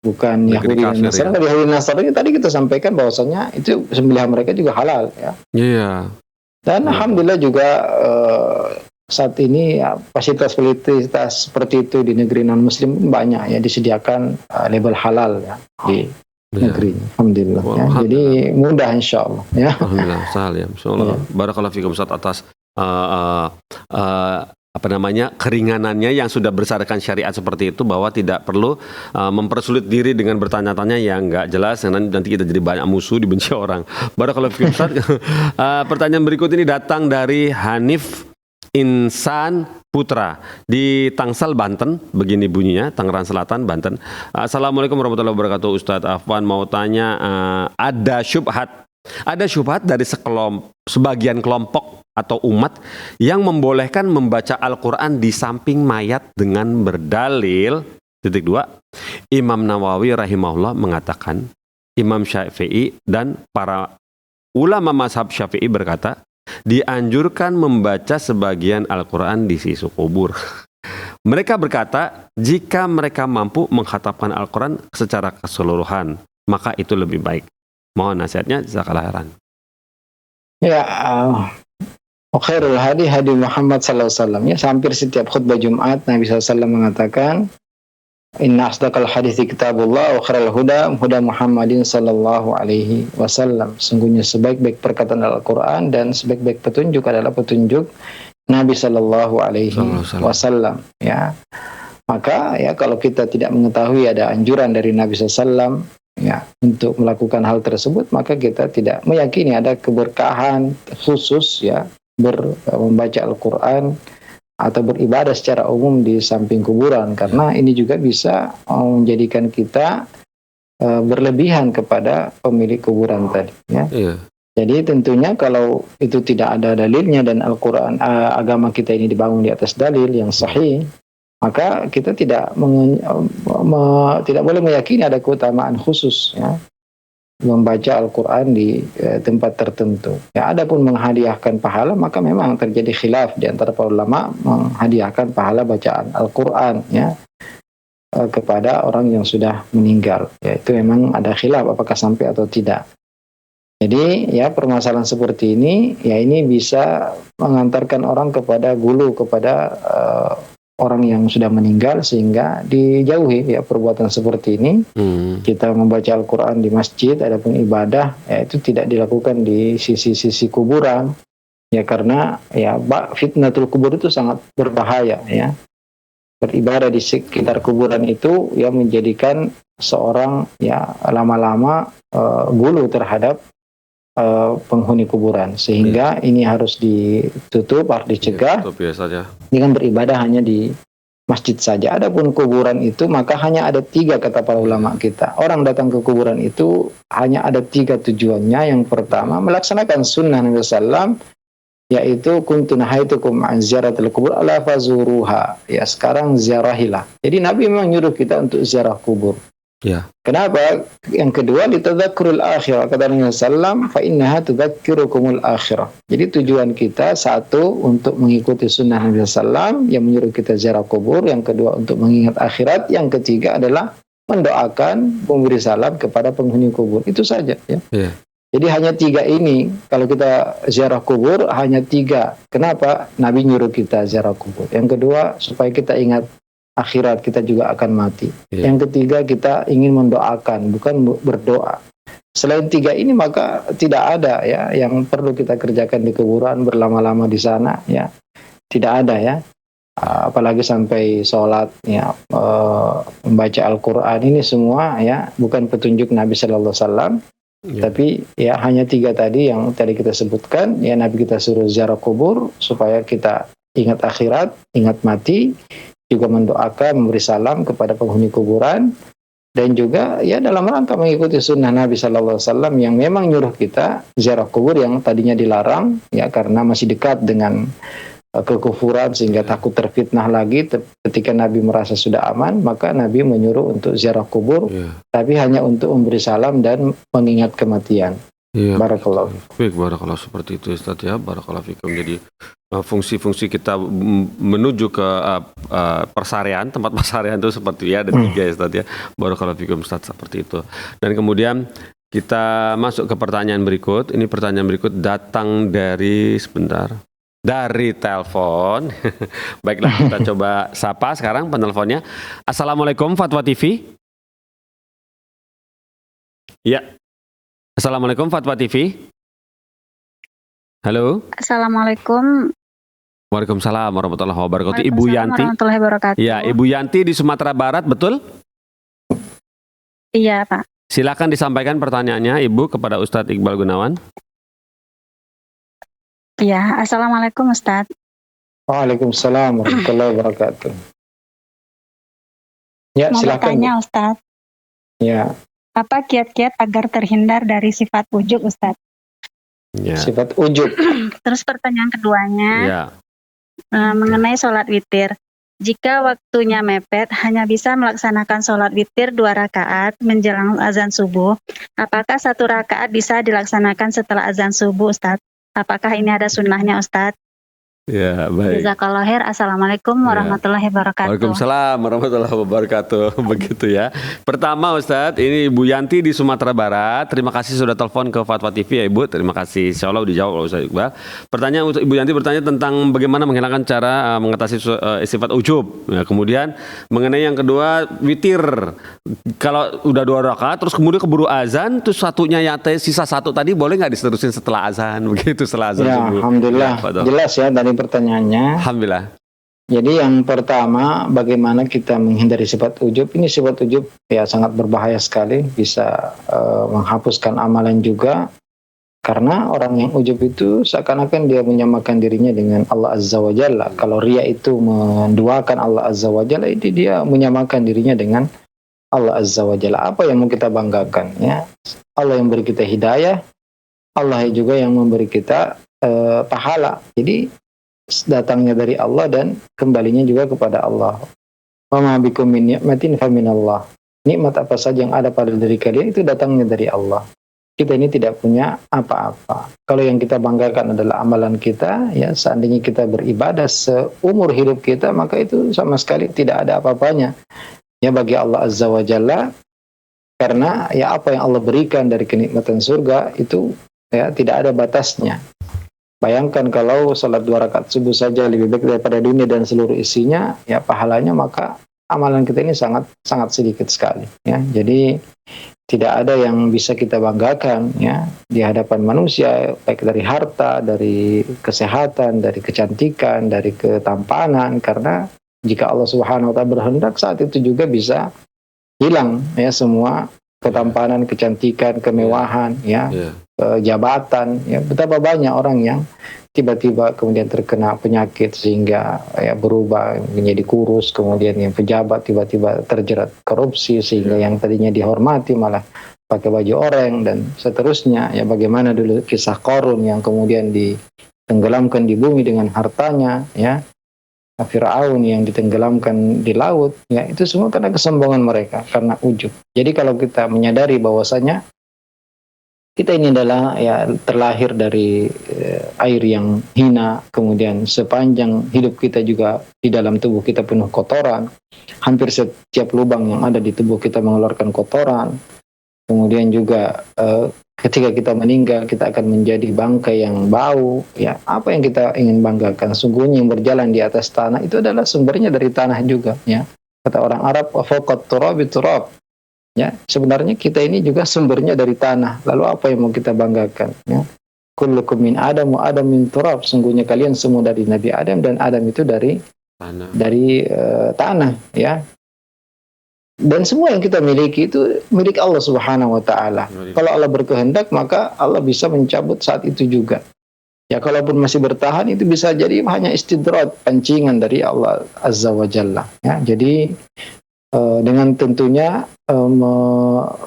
Bukan Yahudi dan Nasrani. Kalau Yahudi dan Nasrani tadi kita sampaikan bahwasanya itu sembelihan mereka juga halal, ya. Iya. Dan alhamdulillah juga saat ini ya, fasilitas seperti itu di negeri non muslim banyak ya, disediakan label halal ya di negeri. Alhamdulillah. Ya. Jadi mudah insya Allah. Ya. Alhamdulillah. Sahal ya. Insyaallah. Barakallahu fikum Ustaz atas keringanannya yang sudah bersyaratkan syariat seperti itu, bahwa tidak perlu mempersulit diri dengan bertanya-tanya yang nggak jelas, nanti kita jadi banyak musuh, dibenci orang. Barakallahu fikum Ustaz. Pertanyaan berikut ini datang dari Hanif Insan Putra di Tangsel, Banten. Begini bunyinya, Tangerang Selatan, Banten. Assalamualaikum warahmatullahi wabarakatuh. Ustadz Afwan mau tanya, ada syubhat dari sebagian kelompok atau umat yang membolehkan membaca Al-Quran di samping mayat dengan berdalil, Imam Nawawi rahimahullah mengatakan, Imam Syafi'i dan para ulama mazhab Syafi'i berkata, dianjurkan membaca sebagian Al-Quran di sisi kubur. Mereka berkata, jika mereka mampu mengkhatamkan Al-Quran secara keseluruhan, maka itu lebih baik. Mohon nasihatnya, jazakallahu khairan. Ya, khairul hadi Muhammad sallallahu alaihi wasallam. Ya, hampir setiap khutbah Jumat Nabi SAW mengatakan, inna asdaqal hadithi kitabullah wa khairal huda Muhammadin sallallahu alaihi wasallam. Sungguhnya sebaik-baik perkataan Al-Quran dan sebaik-baik petunjuk adalah petunjuk Nabi sallallahu alaihi wasallam. Ya. Maka ya kalau kita tidak mengetahui ada anjuran dari Nabi SAW ya untuk melakukan hal tersebut, maka kita tidak meyakini ada keberkahan khusus ya membaca Al-Quran atau beribadah secara umum di samping kuburan, karena ini juga bisa menjadikan kita berlebihan kepada pemilik kuburan tadi ya. Jadi tentunya kalau itu tidak ada dalilnya dan Al-Quran, agama kita ini dibangun di atas dalil yang sahih, maka kita tidak boleh meyakini ada keutamaan khusus ya membaca Al-Quran di tempat tertentu. Ya, adapun menghadiahkan pahala, maka memang terjadi khilaf di antara para ulama menghadiahkan pahala bacaan Al-Quran ya kepada orang yang sudah meninggal. Ya, itu memang ada khilaf apakah sampai atau tidak. Jadi ya permasalahan seperti ini ya ini bisa mengantarkan orang kepada gulu kepada orang yang sudah meninggal, sehingga dijauhi ya perbuatan seperti ini. Kita membaca Al-Quran di masjid, adapun ibadah ya itu tidak dilakukan di sisi-sisi kuburan ya, karena ya fitnatul kubur itu sangat berbahaya ya. Beribadah di sekitar kuburan itu ya menjadikan seorang ya lama-lama gulu terhadap penghuni kuburan, sehingga ini harus ditutup, harus dicegah dengan beribadah hanya di masjid saja. Adapun kuburan itu maka hanya ada 3 kata para ulama kita. Orang datang ke kuburan itu hanya ada 3 tujuannya. Yang pertama melaksanakan sunnah Nabi SAW, yaitu kuntu nahaitukum an ziyaratil kubur ala fazuruha. Ya sekarang ziarahilah. Jadi Nabi memang nyuruh kita untuk ziarah kubur. Ya. Kenapa? Yang kedua, litadzakurul akhirah. Kata Nabi sallam, fa innaha tudzakirukumul akhirah. Jadi tujuan kita satu untuk mengikuti sunnah Nabi sallam yang menyuruh kita ziarah kubur, yang kedua untuk mengingat akhirat, yang ketiga adalah mendoakan, memberi salam kepada penghuni kubur. Itu saja ya. Ya. Jadi hanya 3 ini. Kalau kita ziarah kubur hanya 3. Kenapa? Nabi nyuruh kita ziarah kubur. Yang kedua, supaya kita ingat akhirat, kita juga akan mati. Ya. Yang ketiga, kita ingin mendoakan, bukan berdoa. Selain 3 ini maka tidak ada ya yang perlu kita kerjakan di kuburan, berlama-lama di sana ya. Tidak ada ya. Apalagi sampai sholat ya, membaca Al-Quran, ini semua ya bukan petunjuk Nabi Sallallahu Alaihi Wasallam. Ya. Tapi ya hanya 3 tadi yang tadi kita sebutkan ya. Nabi kita suruh ziarah kubur supaya kita ingat akhirat, ingat mati, juga mendoakan, memberi salam kepada penghuni kuburan, dan juga ya dalam rangka mengikuti sunnah Nabi Sallallahu Alaihi Wasallam yang memang nyuruh kita ziarah kubur yang tadinya dilarang ya karena masih dekat dengan kekufuran sehingga takut terfitnah lagi. Ketika Nabi merasa sudah aman, maka Nabi menyuruh untuk ziarah kubur, tapi hanya untuk memberi salam dan mengingat kematian. Iya, Barakallahu. baik, barakallahu, seperti itu Ustaz ya. Barakallahu fikum. Jadi fungsi-fungsi kita menuju ke persarian, tempat persarian itu seperti ya, ada 3 ya Ustaz ya. Barakallahu fikum Ustaz, seperti itu. Dan kemudian kita masuk ke pertanyaan berikut. Ini pertanyaan berikut datang dari dari telepon. Baiklah, kita coba sapa sekarang penelponnya. Assalamualaikum Fatwa TV. Ya. Assalamualaikum Fatwa TV. Halo. Assalamualaikum. Waalaikumsalam warahmatullahi wabarakatuh. Ibu Waalaikumsalam Yanti. warahmatullahi wabarakatuh. Ya, Ibu Yanti di Sumatera Barat, betul? Iya, Pak. Silakan disampaikan pertanyaannya Ibu kepada Ustadz Iqbal Gunawan. Iya, Assalamualaikum Ustadz. Waalaikumsalam warahmatullahi wabarakatuh. Ya, Mau silakan. bertanya Ustadz, Ya, apa kiat-kiat agar terhindar dari sifat ujub Ustadz? Ya. sifat ujub. Terus pertanyaan keduanya Ya. mengenai sholat witir. Jika waktunya mepet, hanya bisa melaksanakan sholat witir 2 rakaat menjelang azan subuh. Apakah 1 rakaat bisa dilaksanakan setelah azan subuh Ustadz? Apakah ini ada sunnahnya Ustadz? Ya, baik. Jazakallahu khair. Assalamualaikum warahmatullahi wabarakatuh. Waalaikumsalam warahmatullahi wabarakatuh. Begitu ya. Pertama Ustadz, ini Ibu Yanti di Sumatera Barat. Terima kasih sudah telepon ke Fatwa TV ya Ibu. Terima kasih. Insya Allah dijawab oleh Ustadz Iqbal. Pertanyaan untuk Ibu Yanti bertanya tentang bagaimana menghilangkan cara mengatasi sifat ujub. Ya, kemudian mengenai yang kedua witir. Kalau udah 2 rakaat terus kemudian keburu azan, terus satunya sisa 1 tadi boleh nggak diterusin setelah azan? Begitu setelah azan Ya, subuh. alhamdulillah. Ya, Jelas ya dari pertanyaannya. alhamdulillah. Jadi yang pertama, bagaimana kita menghindari sifat ujub. Ini sifat ujub ya sangat berbahaya sekali, bisa menghapuskan amalan juga. Karena orang yang ujub itu seakan-akan dia menyamakan dirinya dengan Allah Azza wa Jalla. Kalau riya itu menduakan Allah Azza wa Jalla, itu dia menyamakan dirinya dengan Allah Azza wa Jalla. Apa yang mau kita banggakan ya? Allah yang beri kita hidayah, Allah juga yang memberi kita pahala. Jadi datangnya dari Allah dan kembalinya juga kepada Allah. Wa ma bikum min ni'matin fa minallah. Nikmat apa saja yang ada pada diri kalian itu datangnya dari Allah. Kita ini tidak punya apa-apa. Kalau yang kita banggakan adalah amalan kita, ya seandainya kita beribadah seumur hidup kita, maka itu sama sekali tidak ada apa-apanya ya bagi Allah Azza wa Jalla. Karena ya apa yang Allah berikan dari kenikmatan surga itu ya tidak ada batasnya. Bayangkan kalau salat 2 rakaat subuh saja lebih baik daripada dunia dan seluruh isinya, ya pahalanya, maka amalan kita ini sangat sedikit sekali ya. Jadi tidak ada yang bisa kita banggakan ya di hadapan manusia, baik dari harta, dari kesehatan, dari kecantikan, dari ketampanan, karena jika Allah Subhanahu wa taala berkehendak saat itu juga bisa hilang ya semua ketampanan, kecantikan, kemewahan ya. Jabatan ya. Betapa banyak orang yang tiba-tiba kemudian terkena penyakit sehingga ya berubah menjadi kurus, kemudian yang pejabat tiba-tiba terjerat korupsi sehingga yang tadinya dihormati malah pakai baju oranye dan seterusnya ya. Bagaimana dulu kisah Qarun yang kemudian ditenggelamkan di bumi dengan hartanya ya. Fir'aun yang ditenggelamkan di laut, ya itu semua karena kesombongan mereka, karena ujub. Jadi kalau kita menyadari bahwasanya kita ini adalah ya terlahir dari air yang hina, kemudian sepanjang hidup kita juga di dalam tubuh kita penuh kotoran, hampir setiap lubang yang ada di tubuh kita mengeluarkan kotoran. Kemudian juga ketika kita meninggal kita akan menjadi bangkai yang bau. Ya, apa yang kita ingin banggakan? Sungguhnya yang berjalan di atas tanah itu adalah sumbernya dari tanah juga. Ya, kata orang Arab, "Fawqat turabi turab." Ya, sebenarnya kita ini juga sumbernya dari tanah. Lalu apa yang mau kita banggakan? Ya, kullukum min Adam wa Adam min turab. Sungguhnya kalian semua dari Nabi Adam dan Adam itu dari tanah. Ya. Dan semua yang kita miliki itu milik Allah Subhanahu wa taala. Kalau Allah berkehendak maka Allah bisa mencabut saat itu juga. Ya kalaupun masih bertahan itu bisa jadi hanya istidraj, pancingan dari Allah Azza wa Jalla. Ya, jadi dengan tentunya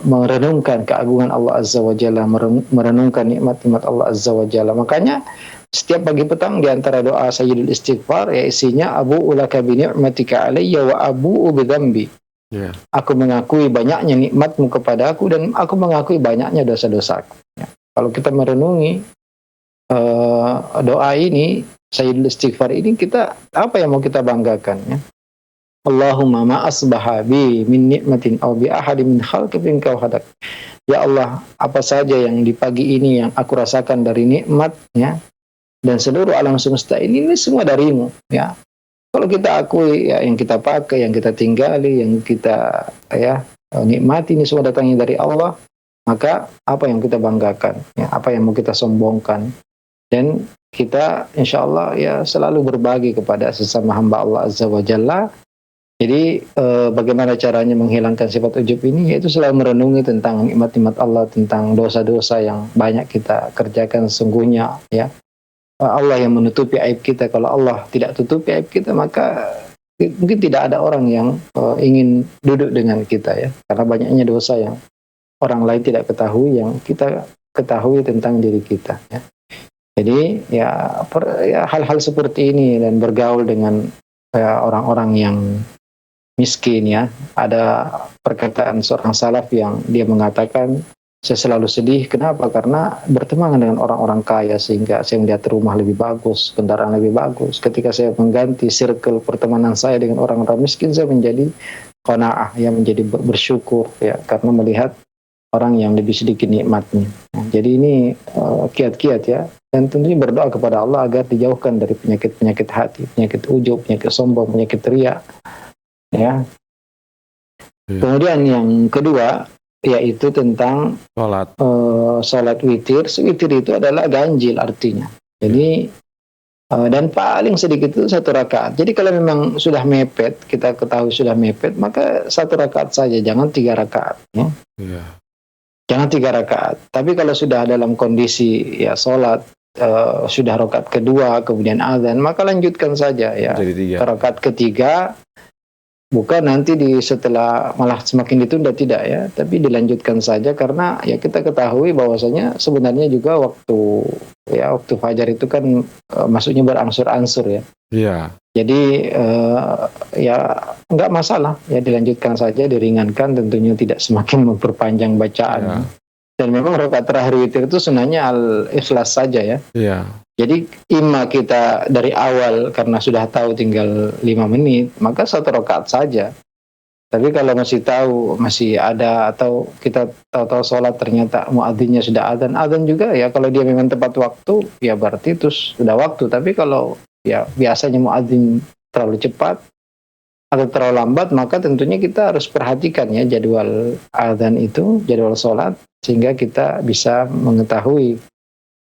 merenungkan keagungan Allah Azza wa Jalla, merenungkan nikmat-nikmat Allah Azza wa Jalla. Makanya setiap pagi petang di antara doa Sayyidul Istighfar ya isinya abu'u laka bi ni'matika alayya wa abu'u bi dzambi. Yeah. Aku mengakui banyaknya nikmatmu kepada aku dan aku mengakui banyaknya dosa-dosaku. Ya. Kalau kita merenungi doa ini, Sayyidul Istighfar ini, kita apa yang mau kita banggakan? Ya? Allahumma ma asbaha bi min nikmatin aw bi ahadin min khalqika kau hadak. Ya Allah, apa saja yang di pagi ini yang aku rasakan dari nikmat, ya, dan seluruh alam semesta ini semua darimu, ya. Kalau kita akui ya, yang kita pakai, yang kita tinggali, yang kita ya nikmati ini semua datangnya dari Allah, maka apa yang kita banggakan, ya, apa yang mau kita sombongkan, dan kita insya Allah ya selalu berbagi kepada sesama hamba Allah Azza wa Jalla. Jadi bagaimana caranya menghilangkan sifat ujub ini, yaitu selalu merenungi tentang nikmat-nikmat Allah, tentang dosa-dosa yang banyak kita kerjakan sesungguhnya, ya. Allah yang menutupi aib kita. Kalau Allah tidak tutupi aib kita, maka mungkin tidak ada orang yang ingin duduk dengan kita, ya, karena banyaknya dosa yang orang lain tidak ketahui yang kita ketahui tentang diri kita, ya. Jadi ya hal-hal seperti ini dan bergaul dengan orang-orang yang miskin, ya. Ada perkataan seorang salaf yang dia mengatakan, saya selalu sedih. Kenapa? Karena berteman dengan orang-orang kaya sehingga saya melihat rumah lebih bagus, kendaraan lebih bagus. Ketika saya mengganti circle pertemanan saya dengan orang-orang miskin, saya menjadi qanaah, ya, menjadi bersyukur, ya, karena melihat orang yang lebih sedikit nikmatnya. Nah, jadi ini kiat-kiat, ya, dan tentunya berdoa kepada Allah agar dijauhkan dari penyakit-penyakit hati, penyakit ujub, penyakit sombong, penyakit riya, ya. Kemudian yang kedua yaitu tentang sholat witir. Witir itu adalah ganjil artinya. Jadi dan paling sedikit itu 1 rakaat. Jadi kalau memang sudah mepet, kita ketahui sudah mepet, maka 1 rakaat saja, jangan 3 rakaat. Ya. Yeah. Jangan 3 rakaat. Tapi kalau sudah dalam kondisi ya sholat sudah rakaat kedua, kemudian azan, maka lanjutkan saja, ya. Rakaat ketiga. Bukan nanti setelah malah semakin ditunda, tidak, ya, tapi dilanjutkan saja karena ya kita ketahui bahwasanya sebenarnya juga waktu fajar itu kan masuknya berangsur-angsur, ya. Iya. Jadi ya nggak masalah, ya, dilanjutkan saja, diringankan, tentunya tidak semakin memperpanjang bacaan. Ya. Dan memang rakaat terakhir witir itu sebenarnya al-ikhlas saja, ya. Iya. Jadi imma kita dari awal karena sudah tahu tinggal 5 menit, maka 1 rakaat saja. Tapi kalau masih tahu, masih ada, atau kita tahu-tahu sholat ternyata muadzinnya sudah azan juga, ya kalau dia memang tepat waktu, ya berarti itu sudah waktu. Tapi kalau ya biasanya muadzin terlalu cepat atau terlalu lambat, maka tentunya kita harus perhatikan, ya, jadwal azan itu, jadwal sholat, sehingga kita bisa mengetahui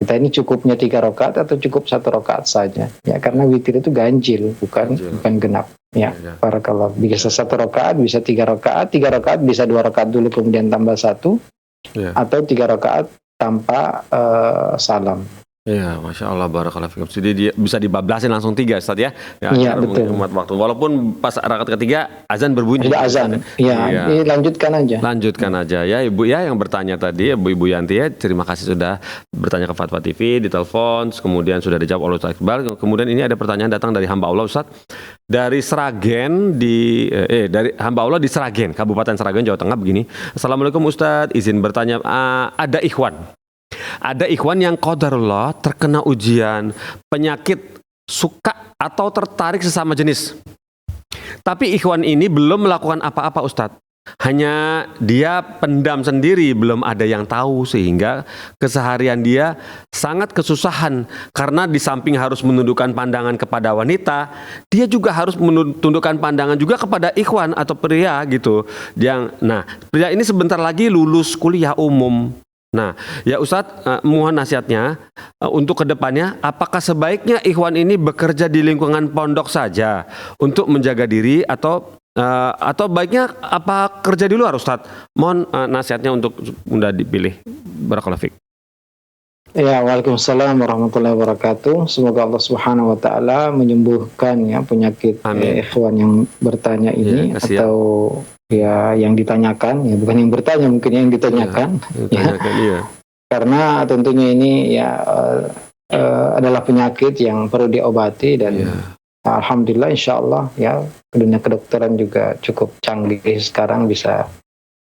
kita ini cukupnya 3 rakaat atau cukup 1 rakaat saja, ya, karena witir itu ganjil, bukan genap, ya. Barakallah, bisa 1 rakaat, bisa 3 rakaat, 3 rakaat bisa 2 rakaat dulu kemudian tambah 1, atau 3 rakaat tanpa salam. Iya, Masya Allah, barakallahu fikum. Jadi dia bisa dibablasin langsung 3 Ustaz ya. Iya, betul. Waktu. Walaupun pas rakaat ketiga azan berbunyi. Ada azan. Iya, lanjutkan aja. Lanjutkan aja ya Ibu ya yang bertanya tadi, Ibu Yanti ya. Terima kasih sudah bertanya ke Fatwa TV, di telepon, kemudian sudah dijawab oleh Ustaz Iqbal. Kemudian ini ada pertanyaan datang dari hamba Allah Ustaz. Dari Sragen dari hamba Allah di Sragen, Kabupaten Sragen, Jawa Tengah begini. Assalamualaikum Ustaz, izin bertanya, ada ikhwan yang qadarullah terkena ujian, penyakit, suka atau tertarik sesama jenis. Tapi ikhwan ini belum melakukan apa-apa Ustadz. Hanya dia pendam sendiri, belum ada yang tahu, sehingga keseharian dia sangat kesusahan. Karena di samping harus menundukkan pandangan kepada wanita, dia juga harus menundukkan pandangan juga kepada ikhwan atau pria gitu. Pria ini sebentar lagi lulus kuliah umum. Nah, ya Ustadz, mohon nasihatnya untuk kedepannya, apakah sebaiknya ikhwan ini bekerja di lingkungan pondok saja untuk menjaga diri atau baiknya apa kerja di luar Ustadz? Mohon nasihatnya untuk mudah dipilih. Barakallahu fiik. Ya, waalaikumsalam warahmatullahi wabarakatuh. Semoga Allah Subhanahu wa taala menyembuhkan ya penyakit ikhwan yang bertanya ini atau ya yang ditanyakan, ya bukan yang bertanya, mungkin yang ditanyakan. Ya. Karena tentunya ini ya adalah penyakit yang perlu diobati dan alhamdulillah insyaallah ya dunia kedokteran juga cukup canggih sekarang, bisa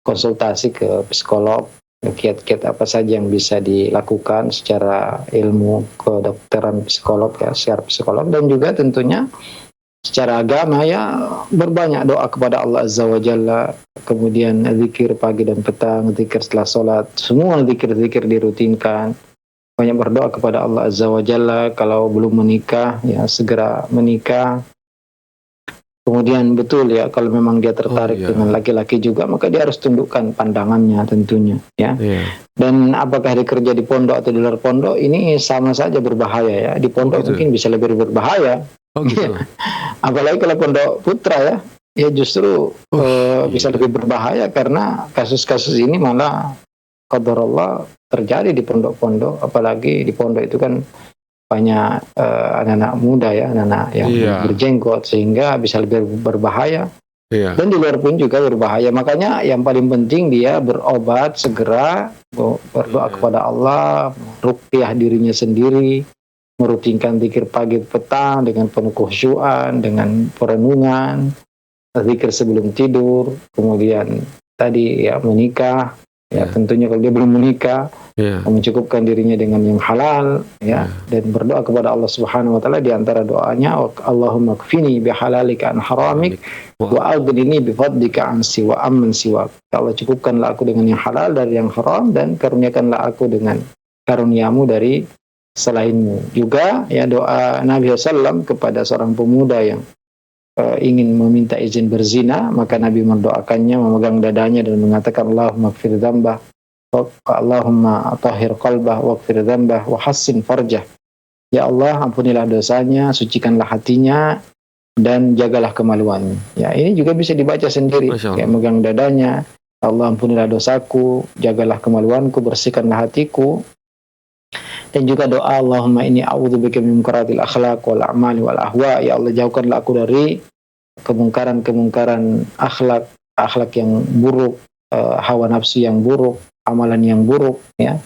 konsultasi ke psikolog, kiat-kiat apa saja yang bisa dilakukan secara ilmu kedokteran psikolog ya, secara psikolog, dan juga tentunya secara agama ya berbanyak doa kepada Allah Azza wa Jalla, kemudian zikir pagi dan petang, zikir setelah sholat, semua zikir-zikir dirutinkan, banyak berdoa kepada Allah Azza wa Jalla. Kalau belum menikah ya segera menikah. Kemudian betul ya, kalau memang dia tertarik dengan laki-laki juga, maka dia harus tundukkan pandangannya tentunya ya. Dan apakah dia kerja di pondok atau di luar pondok, ini sama saja berbahaya ya. Di pondok mungkin bisa lebih berbahaya. Apalagi kalau pondok putra ya justru bisa lebih berbahaya, karena kasus-kasus ini malah qadarullah terjadi di pondok-pondok. Apalagi di pondok itu kan banyak anak-anak muda ya, anak-anak yang berjenggot, sehingga bisa lebih berbahaya. Dan di luar pun juga berbahaya. Makanya yang paling penting dia berobat segera, berdoa kepada Allah, ruqyah dirinya sendiri, merutinkan zikir pagi petang dengan penuh khusyuan, dengan perenungan, zikir sebelum tidur, kemudian tadi ya menikah, ya tentunya kalau dia belum menikah, mencukupkan dirinya dengan yang halal, ya, dan berdoa kepada Allah Subhanahu wa taala. Di antara doanya, Allahumma kfini bihalalika an haramik wa aghnini bifadlika an siwa amman siwa. Ya Allah, cukupkanlah aku dengan yang halal dari yang haram, dan karuniakanlah aku dengan karuniamu dari selainmu. Juga ya doa Nabi SAW kepada seorang pemuda yang ingin meminta izin berzina, maka Nabi mendoakannya, memegang dadanya dan mengatakan, Allahumma gfir dzambah, Allahumma tahhir qalbah waghfir dzambah wa hassin farjah. Ya Allah, ampunilah dosanya, sucikanlah hatinya, dan jagalah kemaluannya. Ya, ini juga bisa dibaca sendiri. Ya, megang dadanya, Allah ampunilah dosaku, jagalah kemaluanku, bersihkanlah hatiku. Dan juga doa Allahumma inni a'udzubika min munkaratil akhlaq wal a'mali wal ahwa. Ya Allah, jauhkanlah aku dari kemungkaran akhlak yang buruk, hawa nafsu yang buruk, amalan yang buruk ya.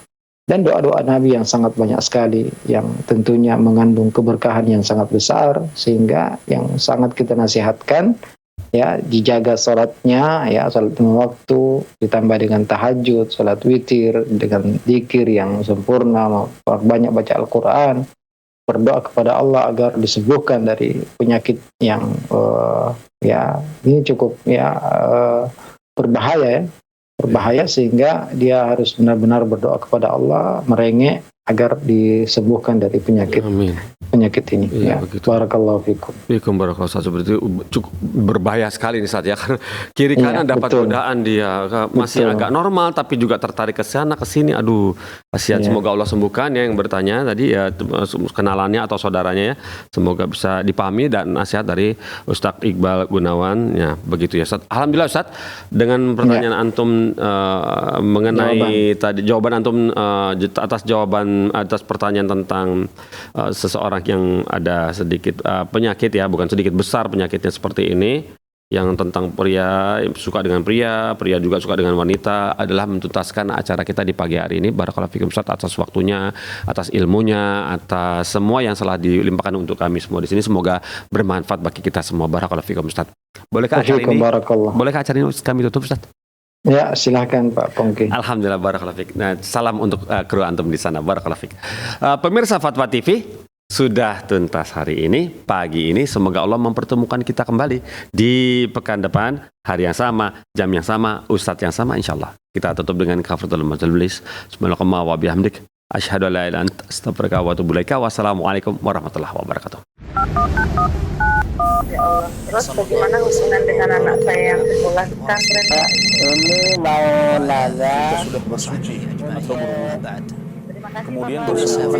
Dan doa-doa Nabi yang sangat banyak sekali, yang tentunya mengandung keberkahan yang sangat besar, sehingga yang sangat kita nasihatkan ya, dijaga sholatnya ya, sholat lima waktu, ditambah dengan tahajud, sholat witir, dengan zikir yang sempurna, banyak baca Al-Quran, berdoa kepada Allah agar disembuhkan dari penyakit yang ya ini cukup ya berbahaya, sehingga dia harus benar-benar berdoa kepada Allah, merengek agar disembuhkan dari penyakit ini. Ya, barakallahu fikum. Barakallahu, seperti itu cukup berbahaya sekali nih saat ya, karena kiri kanan dapat godaan, dia masih agak normal tapi juga tertarik ke sana ke sini. Aduh, kasihan. Semoga Allah sembuhkan ya yang bertanya tadi ya, kenalannya atau saudaranya ya. Semoga bisa dipahami dan nasihat dari Ustadz Iqbal Gunawan ya, begitu ya Ustadz. Alhamdulillah Ustadz, dengan pertanyaan antum mengenai tadi jawaban antum atas jawaban Dan atas pertanyaan tentang seseorang yang ada sedikit penyakit ya, bukan sedikit, besar penyakitnya seperti ini, yang tentang pria suka dengan pria juga suka dengan wanita, adalah mentuntaskan acara kita di pagi hari ini. Barakallahu fikum Ustaz atas waktunya, atas ilmunya, atas semua yang telah dilimpahkan untuk kami semua di sini. Semoga bermanfaat bagi kita semua. Barakallahu fikum Ustaz. Bolehkah acara ini kami tutup Ustaz? Ya, silahkan Pak Pongki. Alhamdulillah, barakallahu fiik. Nah, salam untuk kru antum di sana, barakallahu fiik. Pemirsa Fatwa TV, sudah tuntas hari ini, pagi ini. Semoga Allah mempertemukan kita kembali di pekan depan, hari yang sama, jam yang sama, ustadz yang sama, insyaallah. Kita tutup dengan kafaratul majlis. Subhanallah wa bihamdik. Asyhadu an la ilaha illa anta, astaghfiruka wa atubu ilaika. Wassalamualaikum warahmatullahi wabarakatuh. Ya Allah. Terus bagaimana hubungan dengan anak saya yang sekolah di pesantren? Ini mau nanya. Sudah bersuci atau belum? Terima kasih Kemudian Bapak. bersama